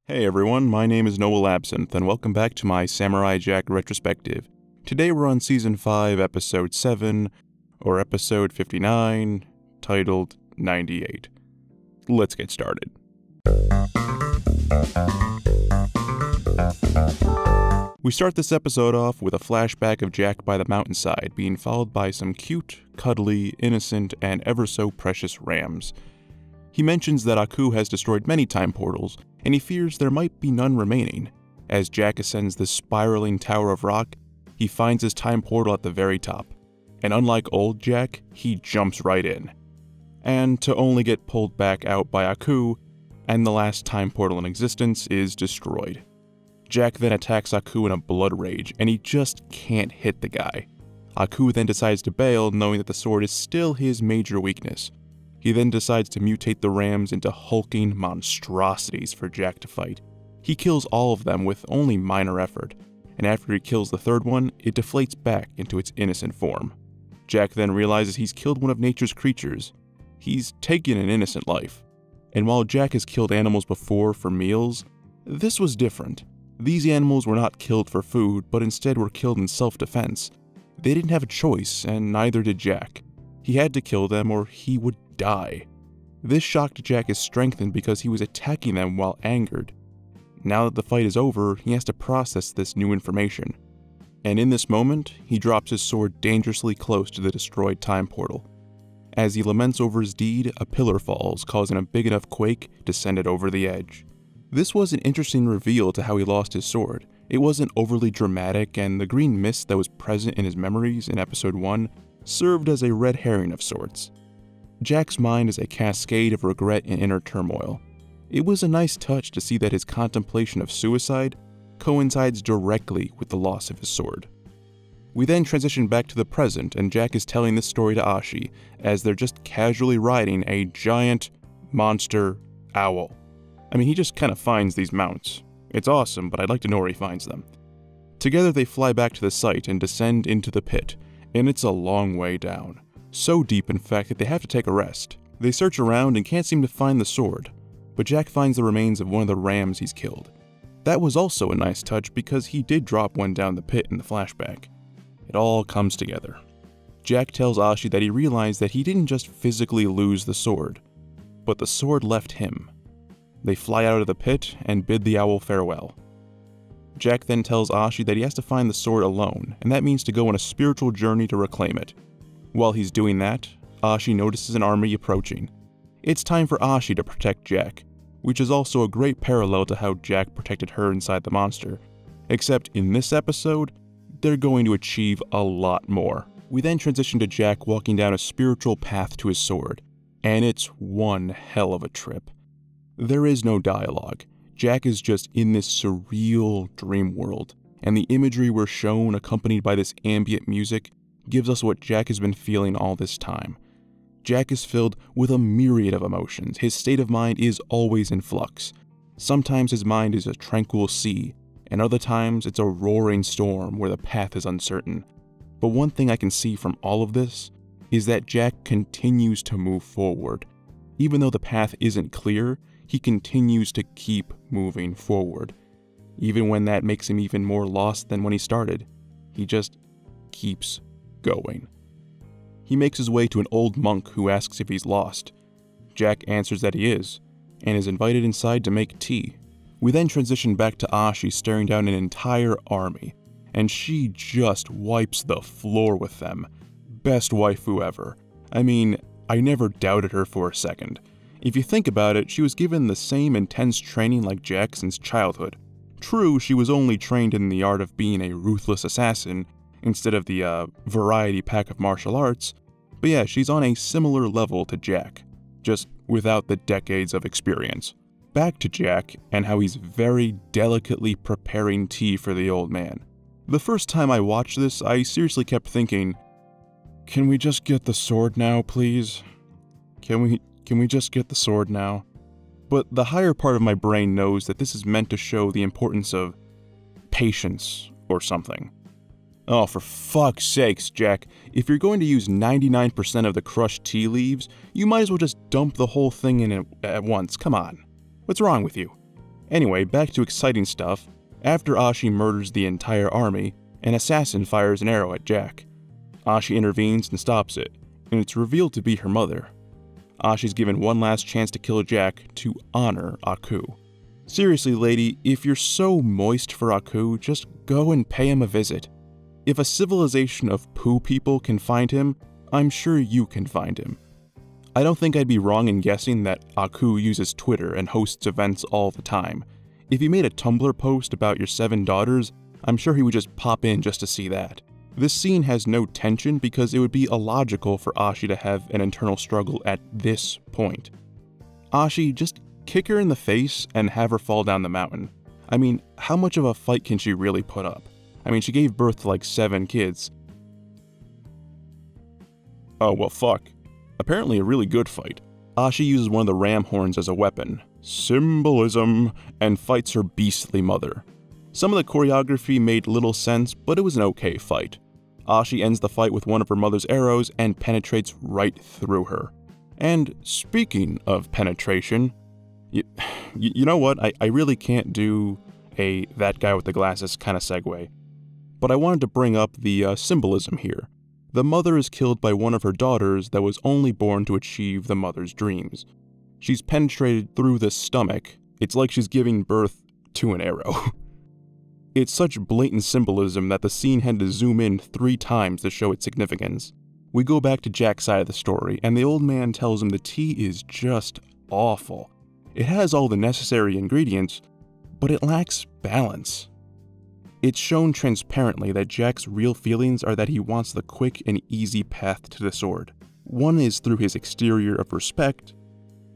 Hey everyone, my name is Noel Absinthe, and welcome back to my Samurai Jack Retrospective. Today we're on Season 5, Episode 7, or Episode 59, titled 98. Let's get started. We start this episode off with a flashback of Jack by the mountainside, being followed by some cute, cuddly, innocent, and ever so precious rams. He mentions that Aku has destroyed many time portals, and he fears there might be none remaining. As Jack ascends this spiraling tower of rock, he finds his time portal at the very top, and unlike old Jack, he jumps right in. And to only get pulled back out by Aku, and the last time portal in existence is destroyed. Jack then attacks Aku in a blood rage, and he just can't hit the guy. Aku then decides to bail, knowing that the sword is still his major weakness. He then decides to mutate the rams into hulking monstrosities for Jack to fight. He kills all of them with only minor effort, and after he kills the third one, it deflates back into its innocent form. Jack then realizes he's killed one of nature's creatures. He's taken an innocent life. And while Jack has killed animals before for meals, this was different. These animals were not killed for food, but instead were killed in self-defense. They didn't have a choice, and neither did Jack. He had to kill them or he would die. This shocked Jack is strengthened because he was attacking them while angered. Now that the fight is over, he has to process this new information. And in this moment, he drops his sword dangerously close to the destroyed time portal. As he laments over his deed, a pillar falls, causing a big enough quake to send it over the edge. This was an interesting reveal to how he lost his sword. It wasn't overly dramatic, and the green mist that was present in his memories in episode 1 served as a red herring of sorts. Jack's mind is a cascade of regret and inner turmoil. It was a nice touch to see that his contemplation of suicide coincides directly with the loss of his sword. We then transition back to the present, and Jack is telling this story to Ashi as they're just casually riding a giant monster owl. I mean, he just kind of finds these mounts. It's awesome, but I'd like to know where he finds them. Together they fly back to the site and descend into the pit, and it's a long way down. So deep, in fact, that they have to take a rest. They search around and can't seem to find the sword, but Jack finds the remains of one of the rams he's killed. That was also a nice touch because he did drop one down the pit in the flashback. It all comes together. Jack tells Ashi that he realized that he didn't just physically lose the sword, but the sword left him. They fly out of the pit and bid the owl farewell. Jack then tells Ashi that he has to find the sword alone, and that means to go on a spiritual journey to reclaim it. While he's doing that, Ashi notices an army approaching. It's time for Ashi to protect Jack, which is also a great parallel to how Jack protected her inside the monster. Except in this episode, they're going to achieve a lot more. We then transition to Jack walking down a spiritual path to his sword, and it's one hell of a trip. There is no dialogue. Jack is just in this surreal dream world, and the imagery we're shown accompanied by this ambient music gives us what Jack has been feeling all this time. Jack is filled with a myriad of emotions. His state of mind is always in flux. Sometimes his mind is a tranquil sea, and other times it's a roaring storm where the path is uncertain. But one thing I can see from all of this is that Jack continues to move forward. Even though the path isn't clear, he continues to keep moving forward. Even when that makes him even more lost than when he started, he just keeps going. He makes his way to an old monk who asks if he's lost. Jack answers that he is, and is invited inside to make tea. We then transition back to Ashi staring down an entire army, and she just wipes the floor with them. Best waifu ever. I mean, I never doubted her for a second. If you think about it, she was given the same intense training like Jack since childhood. True, she was only trained in the art of being a ruthless assassin, instead of the variety pack of martial arts, but yeah, she's on a similar level to Jack, just without the decades of experience. Back to Jack, and how he's very delicately preparing tea for the old man. The first time I watched this, I seriously kept thinking, can we just get the sword now, please? Can we just get the sword now? But the higher part of my brain knows that this is meant to show the importance of patience or something. Oh, for fuck's sakes, Jack. If you're going to use 99% of the crushed tea leaves, you might as well just dump the whole thing in it at once. Come on. What's wrong with you? Anyway, back to exciting stuff. After Ashi murders the entire army, an assassin fires an arrow at Jack. Ashi intervenes and stops it, and it's revealed to be her mother. Ashi's given one last chance to kill Jack to honor Aku. Seriously, lady, if you're so moist for Aku, just go and pay him a visit. If a civilization of poo people can find him, I'm sure you can find him. I don't think I'd be wrong in guessing that Aku uses Twitter and hosts events all the time. If he made a Tumblr post about your 7 daughters, I'm sure he would just pop in just to see that. This scene has no tension because it would be illogical for Ashi to have an internal struggle at this point. Ashi, just kick her in the face and have her fall down the mountain. I mean, how much of a fight can she really put up? I mean, she gave birth to like 7 kids. Oh, well fuck. Apparently a really good fight. Ashi uses one of the ram horns as a weapon, symbolism, and fights her beastly mother. Some of the choreography made little sense, but it was an okay fight. Ashi ends the fight with one of her mother's arrows and penetrates right through her. And speaking of penetration, you know what, I really can't do a that guy with the glasses kind of segue. But I wanted to bring up the symbolism here. The mother is killed by one of her daughters that was only born to achieve the mother's dreams. She's penetrated through the stomach. It's like she's giving birth to an arrow. It's such blatant symbolism that the scene had to zoom in 3 times to show its significance. We go back to Jack's side of the story, and the old man tells him the tea is just awful. It has all the necessary ingredients, but it lacks balance. It's shown transparently that Jack's real feelings are that he wants the quick and easy path to the sword. One is through his exterior of respect,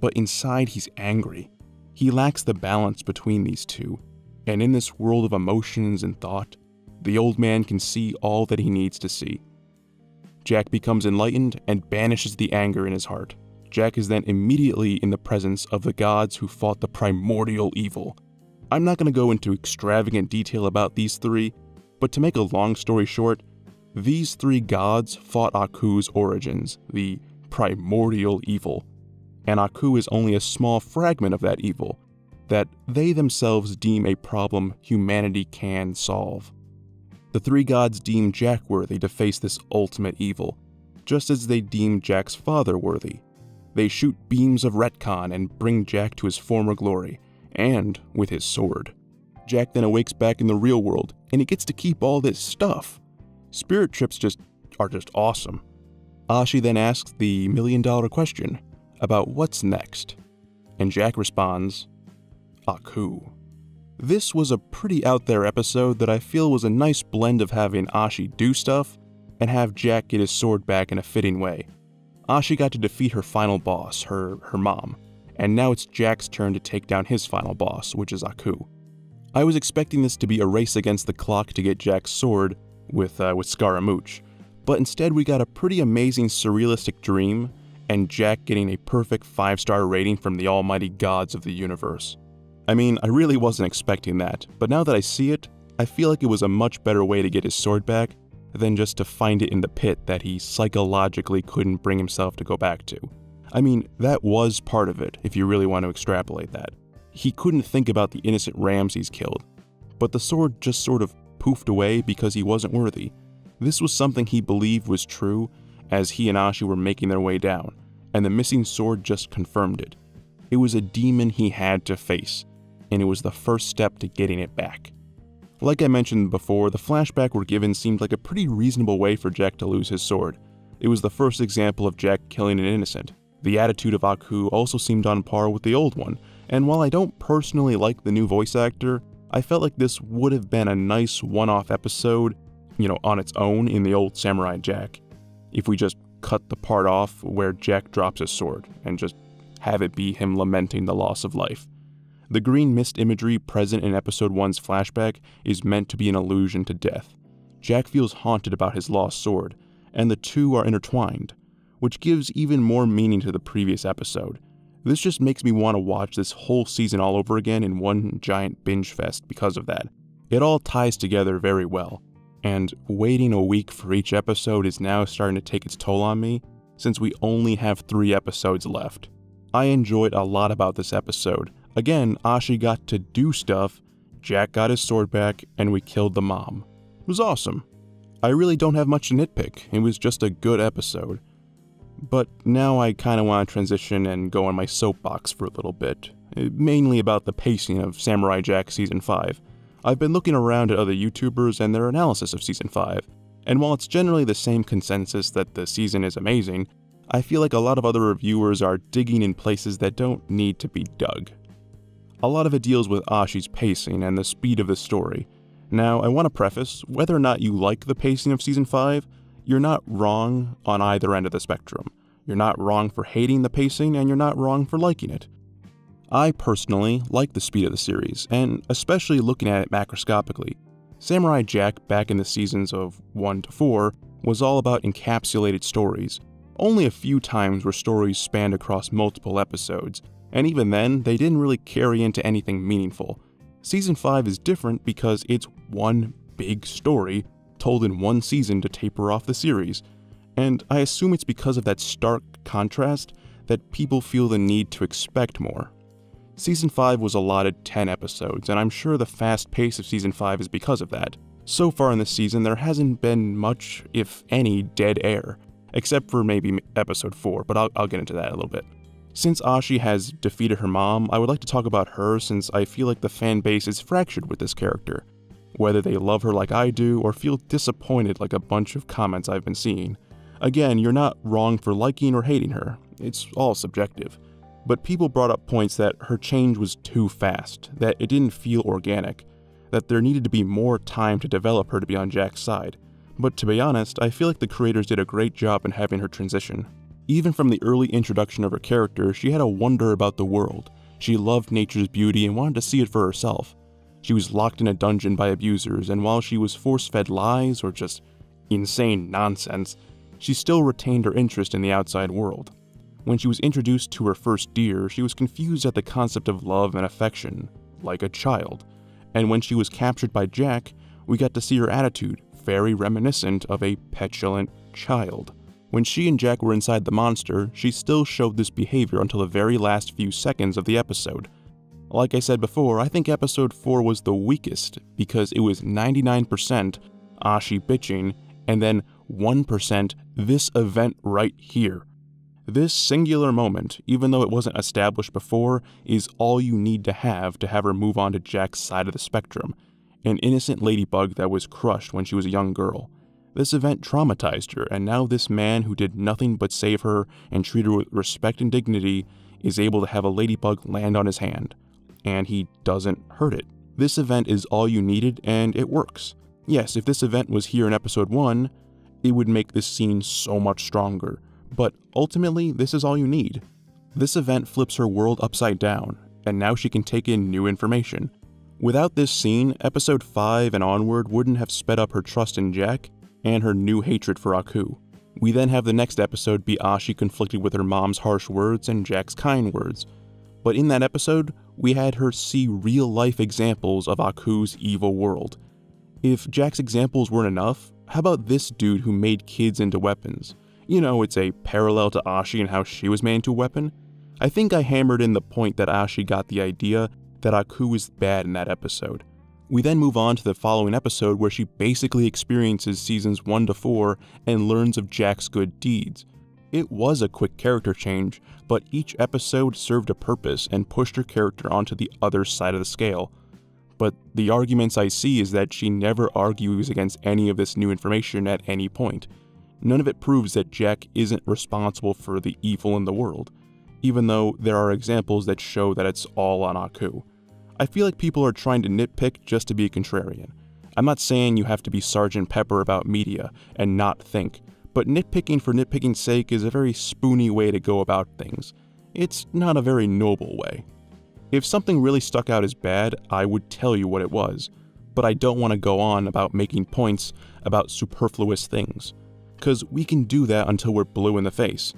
but inside he's angry. He lacks the balance between these two, and in this world of emotions and thought, the old man can see all that he needs to see. Jack becomes enlightened and banishes the anger in his heart. Jack is then immediately in the presence of the gods who fought the primordial evil. I'm not going to go into extravagant detail about these 3, but to make a long story short, these 3 gods fought Aku's origins, the primordial evil, and Aku is only a small fragment of that evil, that they themselves deem a problem humanity can solve. The 3 gods deem Jack worthy to face this ultimate evil, just as they deem Jack's father worthy. They shoot beams of retcon and bring Jack to his former glory, and with his sword. Jack then awakes back in the real world, and he gets to keep all this stuff. Spirit trips are just awesome. Ashi then asks the $1 million question about what's next, and Jack responds, Aku. This was a pretty out there episode that I feel was a nice blend of having Ashi do stuff and have Jack get his sword back in a fitting way. Ashi got to defeat her final boss, her mom, and now it's Jack's turn to take down his final boss, which is Aku. I was expecting this to be a race against the clock to get Jack's sword with Scaramouche, but instead we got a pretty amazing surrealistic dream, and Jack getting a perfect 5-star rating from the almighty gods of the universe. I mean, I really wasn't expecting that, but now that I see it, I feel like it was a much better way to get his sword back than just to find it in the pit that he psychologically couldn't bring himself to go back to. I mean, that was part of it, if you really want to extrapolate that. He couldn't think about the innocent rams he's killed, but the sword just sort of poofed away because he wasn't worthy. This was something he believed was true as he and Ashi were making their way down, and the missing sword just confirmed it. It was a demon he had to face, and it was the first step to getting it back. Like I mentioned before, the flashback we're given seemed like a pretty reasonable way for Jack to lose his sword. It was the first example of Jack killing an innocent. The attitude of Aku also seemed on par with the old one, and while I don't personally like the new voice actor, I felt like this would have been a nice one-off episode, on its own in the old Samurai Jack, if we just cut the part off where Jack drops his sword and just have it be him lamenting the loss of life. The green mist imagery present in episode 1's flashback is meant to be an allusion to death. Jack feels haunted about his lost sword, and the two are intertwined, which gives even more meaning to the previous episode. This just makes me want to watch this whole season all over again in one giant binge fest because of that. It all ties together very well, and waiting a week for each episode is now starting to take its toll on me, since we only have 3 episodes left. I enjoyed a lot about this episode. Again, Ashi got to do stuff, Jack got his sword back, and we killed the mom. It was awesome. I really don't have much to nitpick, it was just a good episode. But now I kinda want to transition and go on my soapbox for a little bit, mainly about the pacing of Samurai Jack Season 5. I've been looking around at other YouTubers and their analysis of Season 5, and while it's generally the same consensus that the season is amazing, I feel like a lot of other reviewers are digging in places that don't need to be dug. A lot of it deals with Ashi's pacing and the speed of the story. Now, I want to preface, whether or not you like the pacing of Season 5, you're not wrong on either end of the spectrum. You're not wrong for hating the pacing, and you're not wrong for liking it. I personally like the speed of the series, and especially looking at it macroscopically. Samurai Jack back in the seasons of 1 to 4 was all about encapsulated stories. Only a few times were stories spanned across multiple episodes, and even then, they didn't really carry into anything meaningful. Season 5 is different because it's one big story told in one season to taper off the series, and I assume it's because of that stark contrast that people feel the need to expect more. Season 5 was allotted 10 episodes, and I'm sure the fast pace of Season 5 is because of that. So far in this season, there hasn't been much, if any, dead air, except for maybe episode 4, but I'll get into that in a little bit. Since Ashi has defeated her mom, I would like to talk about her since I feel like the fan base is fractured with this character. Whether they love her like I do or feel disappointed like a bunch of comments I've been seeing. Again, you're not wrong for liking or hating her, it's all subjective. But people brought up points that her change was too fast, that it didn't feel organic, that there needed to be more time to develop her to be on Jack's side. But to be honest, I feel like the creators did a great job in having her transition. Even from the early introduction of her character, she had a wonder about the world. She loved nature's beauty and wanted to see it for herself. She was locked in a dungeon by abusers, and while she was force-fed lies or just insane nonsense, she still retained her interest in the outside world. When she was introduced to her first deer, she was confused at the concept of love and affection, like a child. And when she was captured by Jack, we got to see her attitude, very reminiscent of a petulant child. When she and Jack were inside the monster, she still showed this behavior until the very last few seconds of the episode. Like I said before, I think episode 4 was the weakest because it was 99% Ashi bitching and then 1% this event right here. This singular moment, even though it wasn't established before, is all you need to have her move on to Jack's side of the spectrum. An innocent ladybug that was crushed when she was a young girl. This event traumatized her, and now this man who did nothing but save her and treat her with respect and dignity is able to have a ladybug land on his hand. And he doesn't hurt it. This event is all you needed, and it works. Yes, if this event was here in episode 1, it would make this scene so much stronger. But ultimately, this is all you need. This event flips her world upside down, and now she can take in new information. Without this scene, episode 5 and onward wouldn't have sped up her trust in Jack and her new hatred for Aku. We then have the next episode be Ashi conflicted with her mom's harsh words and Jack's kind words. But in that episode, we had her see real-life examples of Aku's evil world. If Jack's examples weren't enough, how about this dude who made kids into weapons? You know, it's a parallel to Ashi and how she was made into a weapon. I think I hammered in the point that Ashi got the idea that Aku was bad in that episode. We then move on to the following episode where she basically experiences seasons 1 to 4 and learns of Jack's good deeds. It was a quick character change, but each episode served a purpose and pushed her character onto the other side of the scale. But the arguments I see is that she never argues against any of this new information at any point. None of it proves that Jack isn't responsible for the evil in the world, even though there are examples that show that it's all on Aku. I feel like people are trying to nitpick just to be a contrarian. I'm not saying you have to be Sgt. Pepper about media and not think, but nitpicking for nitpicking's sake is a very spoony way to go about things. It's not a very noble way. If something really stuck out as bad, I would tell you what it was, but I don't want to go on about making points about superfluous things, because we can do that until we're blue in the face.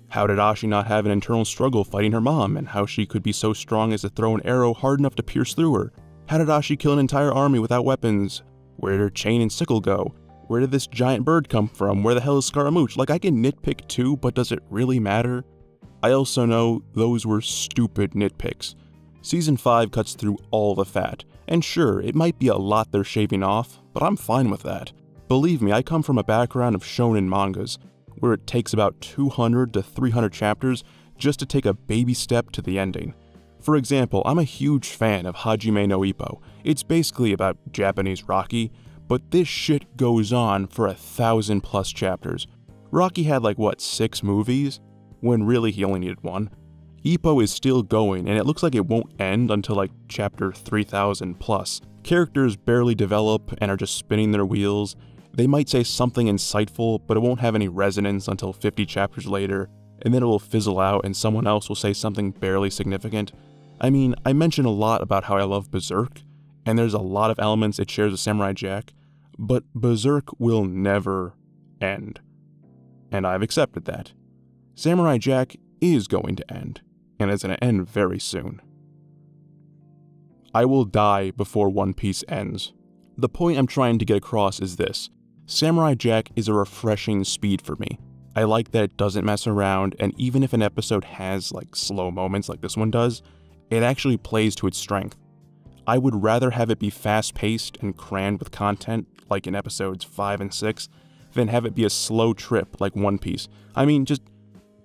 How did Ashi not have an internal struggle fighting her mom, and how she could be so strong as to throw an arrow hard enough to pierce through her? How did Ashi kill an entire army without weapons? Where did her chain and sickle go? Where did this giant bird come from? Where the hell is Scaramouche? Like, I can nitpick too, but does it really matter? I also know those were stupid nitpicks. Season 5 cuts through all the fat, and sure, it might be a lot they're shaving off, but I'm fine with that. Believe me, I come from a background of shonen mangas, where it takes about 200 to 300 chapters just to take a baby step to the ending. For example, I'm a huge fan of Hajime no Ippo. It's basically about Japanese Rocky, but this shit goes on for 1,000+ chapters. Rocky had like, what, 6 movies? When really he only needed 1. Ippo is still going, and it looks like it won't end until like chapter 3,000+. Characters barely develop and are just spinning their wheels. They might say something insightful, but it won't have any resonance until 50 chapters later, and then it will fizzle out and someone else will say something barely significant. I mean, I mentioned a lot about how I love Berserk, and there's a lot of elements it shares with Samurai Jack, but Berserk will never end. And I've accepted that. Samurai Jack is going to end, and it's going to end very soon. I will die before One Piece ends. The point I'm trying to get across is this. Samurai Jack is a refreshing speed for me. I like that it doesn't mess around, and even if an episode has like slow moments like this one does, it actually plays to its strength. I would rather have it be fast-paced and crammed with content, like in episodes 5 and 6, than have it be a slow trip like One Piece. I mean, just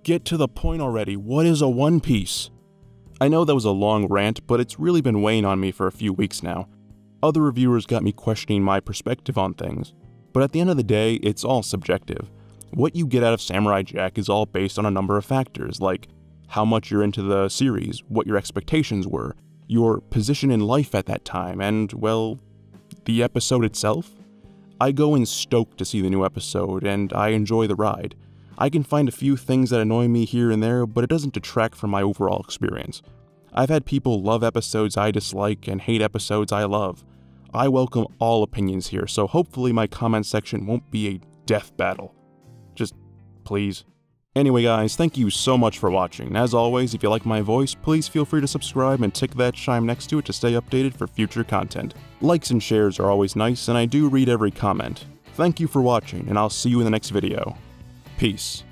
get to the point already. What is a One Piece? I know that was a long rant, but it's really been weighing on me for a few weeks now. Other reviewers got me questioning my perspective on things, but at the end of the day, it's all subjective. What you get out of Samurai Jack is all based on a number of factors, like how much you're into the series, what your expectations were, your position in life at that time, and, well, the episode itself? I go in stoked to see the new episode, and I enjoy the ride. I can find a few things that annoy me here and there, but it doesn't detract from my overall experience. I've had people love episodes I dislike and hate episodes I love. I welcome all opinions here, so hopefully my comment section won't be a death battle. Just, please. Anyway guys, thank you so much for watching. As always, if you like my voice, please feel free to subscribe and tick that chime next to it to stay updated for future content. Likes and shares are always nice, and I do read every comment. Thank you for watching, and I'll see you in the next video. Peace.